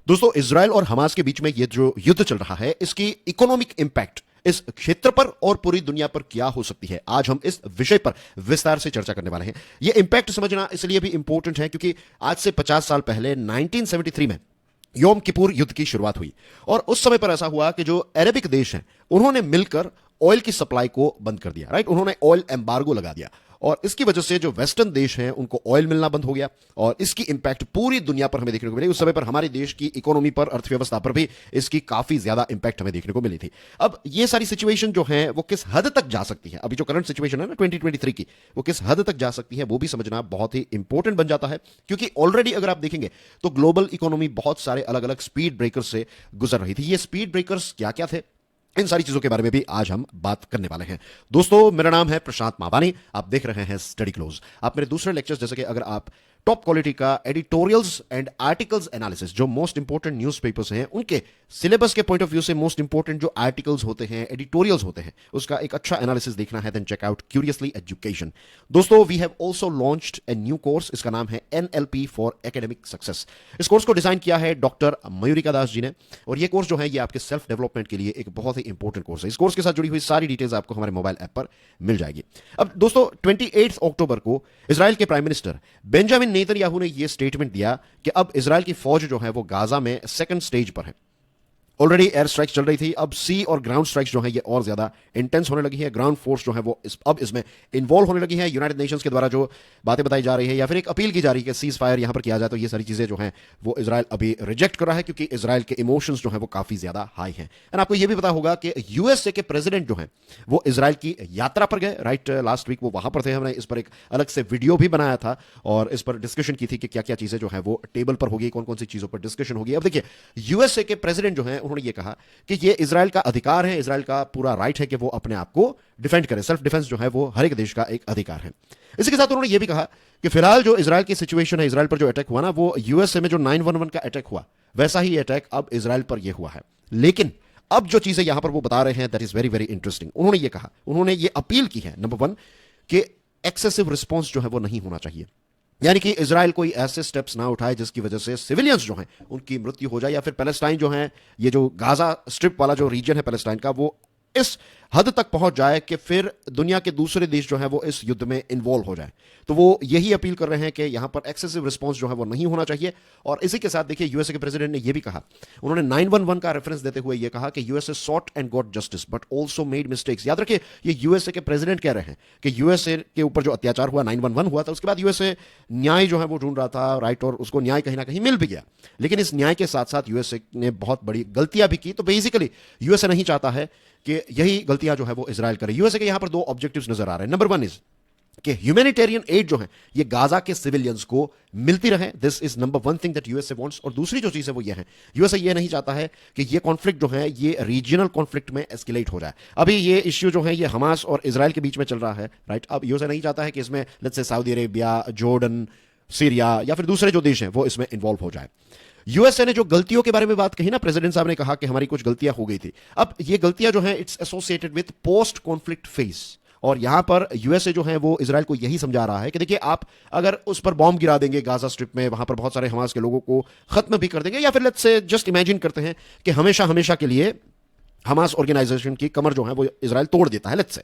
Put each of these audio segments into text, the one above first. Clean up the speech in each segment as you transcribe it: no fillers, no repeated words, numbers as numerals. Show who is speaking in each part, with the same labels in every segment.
Speaker 1: दोस्तों, इजराइल और हमास के बीच में ये जो युद्ध चल रहा है, इसकी इकोनॉमिक इंपैक्ट इस क्षेत्र पर और पूरी दुनिया पर क्या हो सकती है, आज हम इस विषय पर विस्तार से चर्चा करने वाले हैं। यह इंपैक्ट समझना इसलिए भी इंपॉर्टेंट है क्योंकि आज से 50 साल पहले 1973 में योम किपुर युद्ध की शुरुआत हुई और उस समय पर ऐसा हुआ कि जो अरेबिक देश हैं उन्होंने मिलकर ऑयल की सप्लाई को बंद कर दिया। राइट, उन्होंने ऑयल एम्बार्गो लगा दिया और इसकी वजह से जो वेस्टर्न देश हैं उनको ऑयल मिलना बंद हो गया और इसकी इंपैक्ट पूरी दुनिया पर हमें देखने को मिली। उस समय पर हमारे देश की इकोनॉमी पर, अर्थव्यवस्था पर भी इसकी काफी ज्यादा इंपैक्ट हमें देखने को मिली थी। अब ये सारी सिचुएशन जो है वो किस हद तक जा सकती है, अभी जो करंट सिचुएशन है ना 2023 की, वो किस हद तक जा सकती है वो भी समझना बहुत ही इंपॉर्टेंट बन जाता है क्योंकि ऑलरेडी अगर आप देखेंगे तो ग्लोबल इकोनॉमी बहुत सारे अलग अलग स्पीड ब्रेकर्स से गुजर रही थी। ये स्पीड ब्रेकर्स क्या क्या थे, इन सारी चीजों के बारे में भी आज हम बात करने वाले हैं। दोस्तों, मेरा नाम है प्रशांत मावानी, आप देख रहे हैं स्टडी क्लोज। आप मेरे दूसरे लेक्चर्स, जैसे कि अगर आप टॉप क्वालिटी का एडिटोरियल्स एंड आर्टिकल्स एनालिसिस, जो मोस्ट इंपोर्टेंट न्यूज़पेपर्स हैं उनके सिलेबस के पॉइंट ऑफ व्यू से मोस्ट इंपोर्टेंट जो आर्टिकल्स होते हैं, एडिटोरियल्स होते हैं, उसका एक अच्छा एनालिसिस देखना है, then check out curiously education. दोस्तों, we have also launched a new course, इसका नाम है NLP फॉर एकेडमिक सक्सेस। इस कोर्स को डिजाइन किया है डॉक्टर मयूरिका दास जी ने और ये कोर्स जो है ये आपके सेल्फ डेवलपमेंट के लिए एक बहुत ही इंपॉर्टेंट कोर्स है। इस कोर्स के साथ जुड़ी हुई सारी डिटेल्स आपको हमारे मोबाइल ऐप पर मिल जाएगी। अब दोस्तों, 28 अक्टूबर को इजराइल के प्राइम मिनिस्टर बेंजामिन नेतन्याहू ने यह स्टेटमेंट दिया कि अब इजराइल की फौज जो है वो गाजा में सेकंड स्टेज पर है। ऑलरेडी एयर स्ट्राइक्स चल रही थी, अब सी और ग्राउंड स्ट्राइक्स जो है ये और ज्यादा इंटेंस होने लगी है। ग्राउंड फोर्स जो है वो अब इसमें इन्वॉल्व होने लगी है। यूनाइटेड नेशंस के द्वारा जो बातें बताई जा रही है या फिर एक अपील की जा रही है कि सीज फायर यहां पर किया जाए, तो ये सारी चीजें जो है वो इजराइल अभी रिजेक्ट कर रहा है क्योंकि इजराइल के इमोशंस जो है वो काफी ज्यादा हाई है। एंड आपको ये भी पता होगा कि यूएसए के प्रेसिडेंट जो है वो इजराइल की यात्रा पर गए। राइट, लास्ट वीक वो वहां पर थे। हमने इस पर एक अलग से वीडियो भी बनाया था और इस पर डिस्कशन की थी कि क्या क्या चीजें जो है वो टेबल पर होगी, कौन कौन सी चीजों पर डिस्कशन होगी। अब देखिए, यूएसए के प्रेसिडेंट जो है उन्होंने ये कहा कि ये इजराइल का अधिकार है, इजराइल का पूरा राइट है कि वो अपने आप को डिफेंड करे। सेल्फ डिफेंस जो है वो हर एक देश का एक अधिकार है। इसी के साथ उन्होंने ये भी कहा कि फिलहाल जो इजराइल की सिचुएशन है, इजराइल पर जो अटैक हुआ ना, वो यूएसए में जो 911 का अटैक हुआ वैसा ही अटैक अब इजराइल पर यह हुआ है। लेकिन अब जो चीजें यहां पर वो बता रहे हैं that is very very interesting. उन्होंने ये कहा, उन्होंने ये अपील की है, नंबर 1 कि एक्सेसिव रिस्पॉन्स जो है वो नहीं होना चाहिए, यानी कि इजराइल कोई ऐसे स्टेप्स ना उठाए जिसकी वजह से सिविलियंस जो हैं उनकी मृत्यु हो जाए या फिर पैलेस्टाइन जो है, ये जो गाजा स्ट्रिप वाला जो रीजन है पैलेस्टाइन का, वो इस हद तक पहुंच जाए कि फिर दुनिया के दूसरे देश जो है वो इस युद्ध में इन्वॉल्व हो जाए। तो वो यही अपील कर रहे हैं कि यहां पर एक्सेसिव रिस्पॉन्स जो है वो नहीं होना चाहिए। और इसी के साथ देखिए, यूएसए के प्रेसिडेंट ने यह भी कहा, उन्होंने 911 का रेफरेंस देते हुए यह कहा कि USA short and got justice but also made mistakes. याद रखिए, ये यूएसए के प्रेसिडेंट कह रहे हैं कि यूएसए के ऊपर जो अत्याचार हुआ, 911 हुआ था, उसके बाद यूएसए न्याय जो है वो ढूंढ रहा था। राइट, और उसको न्याय कहीं ना कहीं मिल भी गया, लेकिन इस न्याय के साथ साथ यूएसए ने बहुत बड़ी गलतियां भी की। तो बेसिकली यूएसए नहीं चाहता है कि यही गलतियां जो है वो इजराइल करे। यूएसए के यहां पर 2 ऑब्जेक्टिव्स नजर आ रहे हैं। नंबर 1 इज कि ह्यूमैनिटेरियन एड जो है ये गाजा के सिविलियंस को मिलती रहे। This is number 1 thing that USA wants. और दूसरी जो चीज है वो ये है, यूएसए ये नहीं चाहता है कि ये कॉन्फ्लिक्ट जो है ये रीजनल कॉन्फ्लिक्ट में एस्केलेट हो जाए। अभी ये इश्यू जो है ये हमास और इजराइल के बीच में चल रहा है। राइट, अब यूएसए नहीं चाहता है कि इसमें let's say Saudi Arabia, Jordan, Syria या फिर दूसरे जो देश हैं वो इसमें इन्वॉल्व हो जाए। यूएसए ने जो गलतियों के बारे में बात कही ना, प्रेसिडेंट साहब ने कहा कि हमारी कुछ गलतियां हो गई थी। अब ये गलतियां जो हैं it's associated with post conflict phase, और यहां पर यूएसए जो है वो इजराइल को यही समझा रहा है कि देखिए, आप अगर उस पर बॉम्ब गिरा देंगे गाजा स्ट्रिप में, वहां पर बहुत सारे हमास के लोगों को खत्म भी कर देंगे, या फिर लेट्स से जस्ट इमेजिन करते हैं कि हमेशा हमेशा के लिए हमास ऑर्गेनाइजेशन की कमर जो है वो इजराइल तोड़ देता है, लेट्स से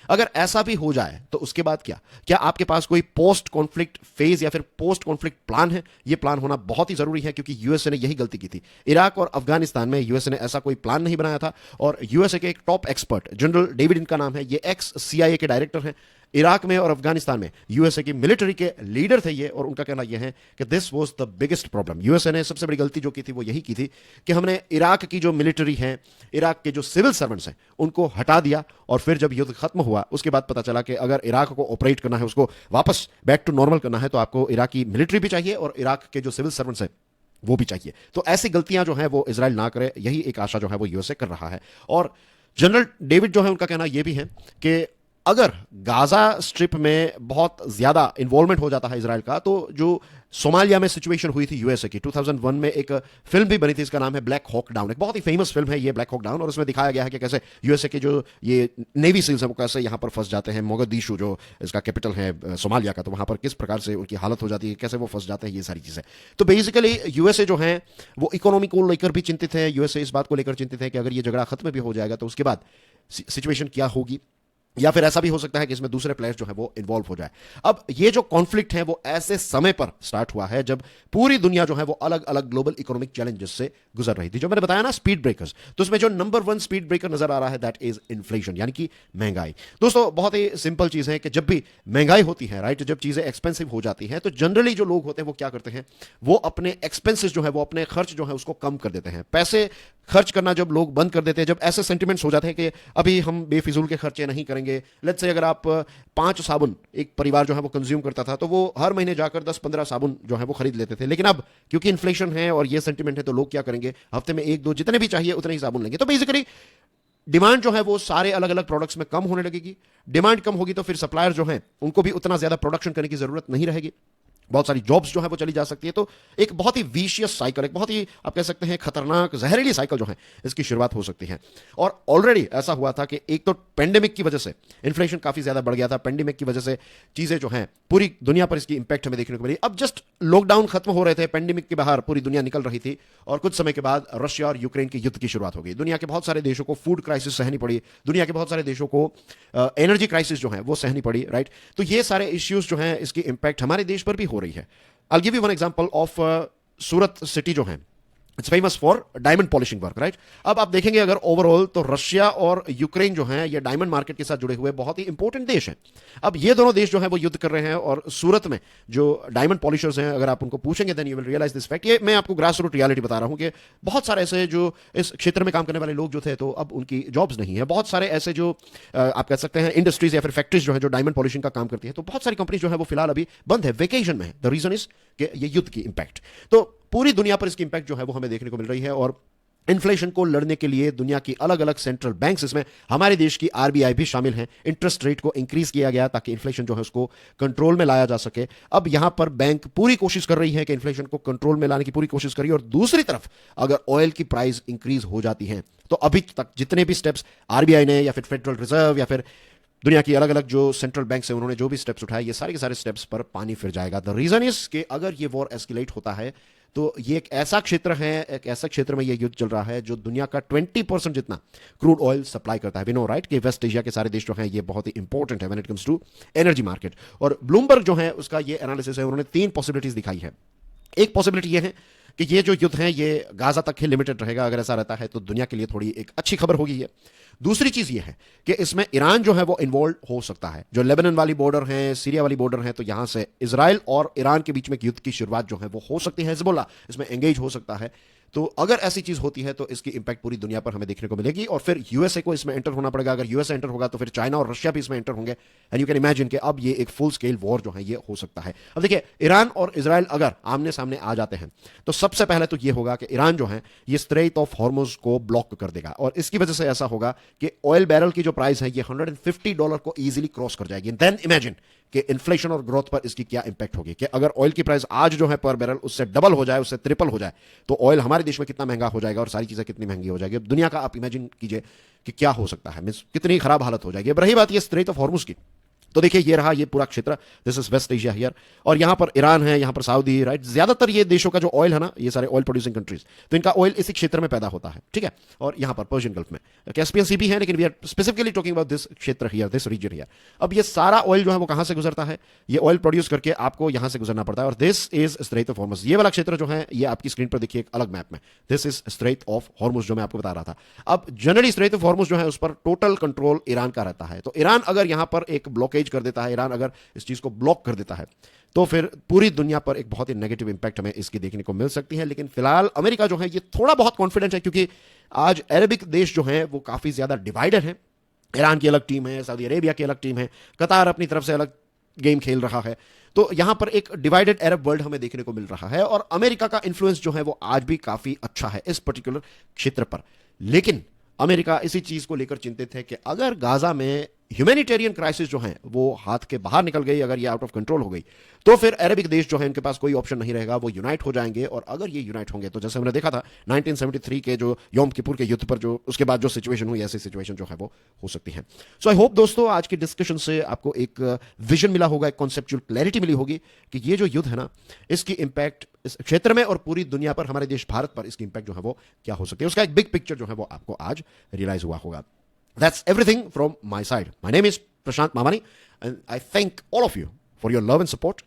Speaker 1: अगर ऐसा भी हो जाए तो उसके बाद क्या आपके पास कोई पोस्ट कॉन्फ्लिक्ट फेज या फिर पोस्ट कॉन्फ्लिक्ट प्लान है? ये प्लान होना बहुत ही जरूरी है क्योंकि यूएसए ने यही गलती की थी। इराक और अफगानिस्तान में यूएसए ने ऐसा कोई प्लान नहीं बनाया था। और यूएसए के एक टॉप एक्सपर्ट, जनरल डेविड इनका नाम है, ये एक्स CIA के डायरेक्टर हैं। इराक में और अफगानिस्तान में यूएसए की मिलिट्री के लीडर थे ये, और उनका कहना यह है कि this was the biggest problem. USA ने सबसे बड़ी गलती जो की थी वो यही की थी कि हमने इराक की जो मिलिट्री है, इराक के जो सिविल सर्वेंट्स हैं उनको हटा दिया, और फिर जब युद्ध खत्म हुआ उसके बाद पता चला कि अगर इराक को ऑपरेट करना है, उसको वापस बैक टू नॉर्मल करना है, तो आपको इराकी मिलिट्री भी चाहिए और इराक के जो सिविल सर्वेंट्स हैं वो भी चाहिए। तो ऐसी गलतियां जो है वो इजराइल ना करे, यही एक आशा जो है वो यूएसए कर रहा है। और जनरल डेविड जो है उनका कहना यह भी है कि अगर गाजा स्ट्रिप में बहुत ज्यादा इन्वॉल्वमेंट हो जाता है इजराइल का, तो जो सोमालिया में सिचुएशन हुई थी यूएसए की 2001 में, एक फिल्म भी बनी थी, इसका नाम है ब्लैक हॉक डाउन। एक बहुत ही फेमस फिल्म है ये ब्लैक हॉक डाउन, और उसमें दिखाया गया है कि कैसे यूएसए के जो ये नेवी सील्स हैं वो कैसे यहां पर फंस जाते हैं। मोगदिशु जो इसका कैपिटल है सोमालिया का, तो वहां पर किस प्रकार से उनकी हालत हो जाती है, कैसे वो फंस जाते हैं, ये सारी चीजें। तो बेसिकली यूएसए जो है वो इकोनॉमी को लेकर भी चिंतित है। यूएसए इस बात को लेकर चिंतित है कि अगर ये झगड़ा खत्म भी हो जाएगा तो उसके बाद सिचुएशन क्या होगी, या फिर ऐसा भी हो सकता है कि इसमें दूसरे प्लेयर्स जो है वो इन्वॉल्व हो जाए। अब ये जो कॉन्फ्लिक्ट है वो ऐसे समय पर स्टार्ट हुआ है जब पूरी दुनिया जो है वो अलग अलग ग्लोबल इकोनॉमिक चैलेंजेस से गुजर रही थी। जो मैंने बताया ना स्पीड ब्रेकर्स, तो उसमें जो नंबर 1 स्पीड ब्रेकर नजर आ रहा है दैट इज इन्फ्लेशन, यानी कि महंगाई। दोस्तों बहुत ही सिंपल चीज है कि जब भी महंगाई होती है, राइट, जब चीजें एक्सपेंसिव हो जाती हैं, तो जनरली जो लोग होते हैं वो क्या करते हैं, वो अपने एक्सपेंसेस जो है वो अपने खर्च जो है उसको कम कर देते हैं। पैसे खर्च करना जब लोग बंद कर देते हैं, जब ऐसे सेंटिमेंट्स हो जाते हैं कि अभी हम बेफिजूल के खर्चे नहीं करेंगे। लेट्स से अगर आप 5 साबुन एक परिवार जो है वो कंज्यूम करता था, तो वो हर महीने जाकर 10-15 साबुन जो है वो खरीद लेते थे। लेकिन अब क्योंकि इन्फ्लेशन है और ये सेंटिमेंट है, तो लोग क्या करेंगे, हफ्ते में 1-2 जितने भी चाहिए उतने ही साबुन लेंगे। तो बेसिकली डिमांड जो है वो सारे अलग अलग प्रोडक्ट्स में कम होने लगेगी। डिमांड कम होगी तो फिर सप्लायर जो है उनको भी उतना ज्यादा प्रोडक्शन करने की जरूरत नहीं रहेगी। बहुत सारी जॉब्स जो है वो चली जा सकती है। तो एक बहुत ही विशियस साइकिल, एक बहुत ही आप कह सकते हैं खतरनाक जहरीली साइकिल जो है इसकी शुरुआत हो सकती है। और ऑलरेडी ऐसा हुआ था कि एक तो पेंडेमिक की वजह से इन्फ्लेशन काफी ज्यादा बढ़ गया था। पेंडेमिक की वजह से चीजें जो हैं पूरी दुनिया पर इसकी इंपैक्ट हमें देखने को मिली। अब जस्ट लॉकडाउन खत्म हो रहे थे, पेंडेमिक के बाहर पूरी दुनिया निकल रही थी, और कुछ समय के बाद रशिया और यूक्रेन के युद्ध की शुरुआत हो गई। दुनिया के बहुत सारे देशों को फूड क्राइसिस सहनी पड़ी, दुनिया के बहुत सारे देशों को एनर्जी क्राइसिस जो है वो सहनी पड़ी, राइट। तो ये सारे इश्यूज जो हैं इसकी इंपैक्ट हमारे देश पर भी हो रही है। I'll give you one example of Surat city जो है, it's famous for diamond polishing work, right. अब आप देखेंगे अगर ओवरऑल, तो रशिया और यूक्रेन जो है ये डायमंड मार्केट के साथ जुड़े हुए बहुत ही इंपॉर्टेंट देश हैं। अब ये दोनों देश जो है वो युद्ध कर रहे हैं, और सूरत में जो डायमंड पॉलिशर्स हैं, अगर आप उनको पूछेंगे then you will realise this fact. ये मैं आपको ग्रास रूट रियलिटी बता रहा हूं कि बहुत सारे ऐसे जो इस क्षेत्र में काम करने वाले लोग जो थे, तो अब उनकी जॉब्स नहीं है। बहुत सारे ऐसे जो आप कह सकते हैं इंडस्ट्रीज या फिर फैक्ट्रीज जो है जो डायमंड पॉलिशिंग का काम करती है, तो बहुत सारी कंपनी जो है वो फिलहाल अभी बंद है, वेकेशन में है। द रीजन इज कि ये युद्ध की इंपैक्ट, तो पूरी दुनिया पर इसकी इंपैक्ट जो है वो हमें देखने को मिल रही है। और इन्फ्लेशन को लड़ने के लिए दुनिया की अलग अलग सेंट्रल बैंक्स, इसमें हमारे देश की आरबीआई भी शामिल है, इंटरेस्ट रेट को इंक्रीज किया गया ताकि इन्फ्लेशन जो है उसको कंट्रोल में लाया जा सके। अब यहां पर बैंक पूरी कोशिश कर रही है कि इन्फ्लेशन को कंट्रोल में लाने की पूरी कोशिश करिए। और दूसरी तरफ अगर ऑयल की प्राइस इंक्रीज हो जाती है, तो अभी तक जितने भी स्टेप्स आरबीआई ने या फिर फेडरल रिजर्व या फिर दुनिया की अलग अलग जो सेंट्रल बैंक से उन्होंने जो भी स्टेप्स उठाए, ये सारे के सारे स्टेप्स पर पानी फिर जाएगा। द रीजन इज कि अगर ये वॉर एस्केलेट होता है, तो ये एक ऐसा क्षेत्र है, एक ऐसा क्षेत्र में ये युद्ध चल रहा है जो दुनिया का 20% जितना क्रूड ऑयल सप्लाई करता है। वी नो राइट कि वेस्ट एशिया के सारे देश जो हैं ये बहुत ही इंपॉर्टेंट है when it comes to energy market. और ब्लूमबर्ग जो है उसका ये एनालिसिस है, उन्होंने 3 पॉसिबिलिटीज दिखाई है। एक पॉसिबिलिटी ये है कि ये जो युद्ध है ये गाजा तक ही लिमिटेड रहेगा। अगर ऐसा रहता है तो दुनिया के लिए थोड़ी एक अच्छी खबर होगी ये। दूसरी चीज ये है कि इसमें ईरान जो है वो इन्वॉल्व हो सकता है। जो लेबनान वाली बॉर्डर है, सीरिया वाली बॉर्डर है, तो यहां से इजराइल और ईरान के बीच में युद्ध की शुरुआत जो है वो हो सकती है। हिजबुल्लाह इसमें एंगेज हो सकता है। तो अगर ऐसी चीज होती है तो इसकी इंपैक्ट पूरी दुनिया पर हमें देखने को मिलेगी। और फिर यूएसए को इसमें एंटर होना पड़ेगा। अगर यूएसए एंटर होगा तो फिर चाइना और रशिया भी इसमें एंटर होंगे। एंड यू कैन इमेजिन कि अब ये एक फुल स्केल वॉर जो है ये हो सकता है। अब देखिए, ईरान और इजराइल अगर आमने सामने आ जाते हैं तो सबसे पहले तो ये होगा कि ईरान जो है ये स्ट्रेट ऑफ हॉर्मुज को ब्लॉक कर देगा। और इसकी वजह से ऐसा होगा कि ऑयल बैरल की जो प्राइस है ये $150 को इजीली क्रॉस कर जाएगी। देन इमेजिन कि इन्फ्लेशन और ग्रोथ पर इसकी क्या इंपैक्ट होगी, कि अगर ऑयल की प्राइस आज जो है पर बैरल उससे डबल हो जाए, उससे ट्रिपल हो जाए, तो ऑयल हमारे देश में कितना महंगा हो जाएगा और सारी चीजें कितनी महंगी हो जाएगी। अब दुनिया का आप इमेजिन कीजिए कि क्या हो सकता है, मींस कितनी खराब हालत हो जाएगी। अब रही बात ये स्ट्रेट ऑफ हॉर्मुज की, तो देखिए ये रहा ये पूरा क्षेत्र, this is West Asia here. और यहां पर ईरान है, यहां पर सऊदी, राइट। ज्यादातर ये देशों का जो ऑयल है ना, ये सारे ऑयल प्रोड्यूसिंग कंट्रीज, तो इनका ऑयल इसी क्षेत्र में पैदा होता है, ठीक है। और यहां पर पर्शियन गल्फ में कैस्पियन सी भी है, लेकिन we are specifically talking about this क्षेत्र हियर, दिस रीजन हियर। अब ये सारा ऑयल जो है वो कहां से गुजरता है, ये ऑयल प्रोड्यूस करके आपको यहां से गुजरना पड़ता है। और this is straight of Hormuz. ये वाला क्षेत्र जो है ये आपकी स्क्रीन पर देखिए एक अलग मैप में, this is straight of Hormuz जो मैं आपको बता रहा था। अब जनरली स्ट्रेट ऑफ हॉर्मुज जो है उस पर टोटल कंट्रोल ईरान का रहता है। तो ईरान अगर यहां पर एक ब्लॉकेज कर देता है, ईरान अगर इस चीज को ब्लॉक कर देता है, तो फिर पूरी दुनिया पर एक बहुत ही नेगेटिव इंपैक्ट हमें इसकी देखने को मिल सकती है। लेकिन फिलहाल अमेरिका जो है ये थोड़ा बहुत कॉन्फिडेंट है, क्योंकि आज अरेबिक देश जो है वो काफी ज्यादा डिवाइडेड है। ईरान की अलग टीम है, सऊदी अरेबिया की अलग टीम है, कतार अपनी तरफ से अलग गेम खेल रहा है। तो यहां पर एक डिवाइडेड अरब वर्ल्ड हमें देखने को मिल रहा है। और अमेरिका का इंफ्लुएंस जो है वो आज भी काफी अच्छा है इस पर्टिकुलर क्षेत्र पर। लेकिन अमेरिका इसी चीज को लेकर चिंतित है कि अगर गाजा में ह्यूमैनिटेरियन क्राइसिस जो है वो हाथ के बाहर निकल गई, अगर ये आउट ऑफ कंट्रोल हो गई, तो फिर अरबिक देश जो है उनके पास कोई ऑप्शन नहीं रहेगा, वो यूनाइट हो जाएंगे। और अगर ये यूनाइट होंगे तो जैसे हमने देखा था 1973 के जो यौम किपुर के युद्ध पर, जो उसके बाद जो सिचुएशन हुई, ऐसी सिचुएशन जो है वो हो सकती है। सो आई होप दोस्तों आज की डिस्कशन से आपको एक विजन मिला होगा, एक कॉन्सेप्चुअल क्लैरिटी मिली होगी कि ये जो युद्ध है ना, इसकी इंपैक्ट इस क्षेत्र में और पूरी दुनिया पर, हमारे देश भारत पर इसकी इंपैक्ट जो है वो क्या हो सकती है, उसका एक बिग पिक्चर जो है वो आपको आज रियलाइज हुआ होगा। That's everything from my side. My name is Prashant Mamani, and I thank all of you for your love and support.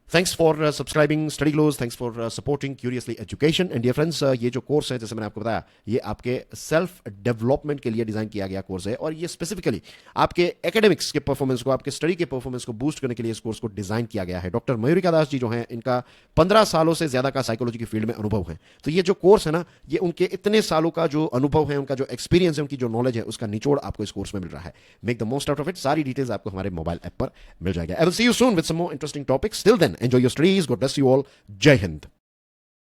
Speaker 1: Thanks for subscribing Study Glows. Thanks for supporting Curiously Education. And dear friends, ये जो course है, जैसे मैंने आपको बताया, ये आपके self development के लिए डिजाइन किया गया कोर्स है, और ये स्पेसिफिकली आपके एकेडमिक्स के परफॉर्मेंस को, आपके स्टडी के परफॉर्मेंस को बूस्ट करने के लिए इस कोर्स को डिजाइन किया गया है। डॉक्टर मयूरिका दास जी जो हैं, इनका 15 सालों से ज्यादा का साइकोलॉजी की फील्ड में अनुभव है। तो ये जो कोर्स है ना, ये उनके इतने सालों का जो अनुभव है, उनका जो एक्सपीरियंस है, उनकी जो नॉलेज है, उसका निचोड़ आपको इस कोर्स में मिल रहा है। Make the most out of it. सारी डिटेल्स आपको हमारे मोबाइल ऐप पर मिल जाएगा। I will see you soon with some more interesting topics. Till then enjoy your studies. God bless you all. जय हिंद।